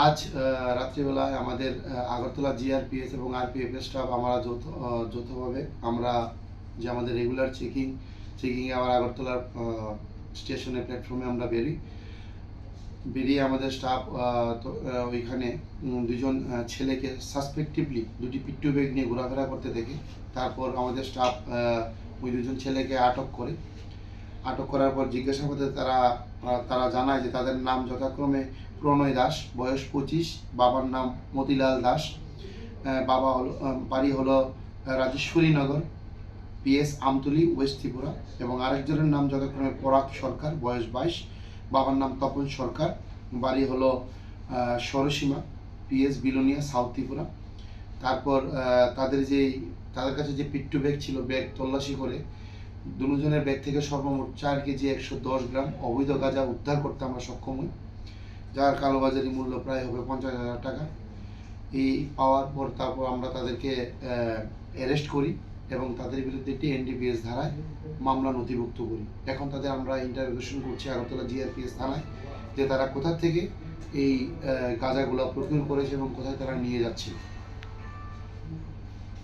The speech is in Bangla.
আজ রাত্রিবেলায় আমাদের আগরতলা জিআরপিএস এবং আরপিএফ স্টাফ আমরা যৌথভাবে আমরা যে আমাদের রেগুলার চেকিংয়ে আবার আগরতলার স্টেশনের প্ল্যাটফর্মে আমরা বেরিয়ে আমাদের স্টাফ ওইখানে দুজন ছেলেকে সাসপেক্টিভলি দুটি পিট্টু ব্যাগ নিয়ে ঘোরাফেরা করতে দেখে তারপর আমাদের স্টাফ ওই দুজন ছেলেকে আটক করার পর জিজ্ঞাসাবাদে তারা জানায় যে তাদের নাম যথাক্রমে প্রণয় দাস, বয়স 25, বাবার নাম মতিলাল দাস, বাড়ি হলো রাজেশ্বরীনগর, পিএস আমতলী, ওয়েস্ট ত্রিপুরা, এবং আরেকজনের নাম যথাক্রমে পরাগ সরকার, বয়স 22, বাবার নাম তপন সরকার, বাড়ি হলো সরসীমা, পিএস বিলোনিয়া, সাউথ ত্রিপুরা। তারপর তাদের কাছে যে পিট্টু ব্যাগ ছিল, ব্যাগ তল্লাশি করে দুজনের ব্যাগ থেকে সর্বমোট 4 কেজি 110 গ্রাম অবৈধ গাঁজা উদ্ধার করতে আমরা সক্ষম হই, যার কালোবাজারি মূল্য প্রায় হবে 50,000 টাকা। এই পাওয়ার পর তারপর আমরা তাদেরকে অ্যারেস্ট করি এবং তাদের বিরুদ্ধে একটি এনডিপিএস ধারায় মামলা নথিভুক্ত করি। এখন তাদের আমরা ইন্টারোগেশন করছি আগরতলা জিআরপিএস থানায়, যে তারা কোথা থেকে এই গাঁজাগুলো প্রকিউর করেছে এবং কোথায় তারা নিয়ে যাচ্ছে।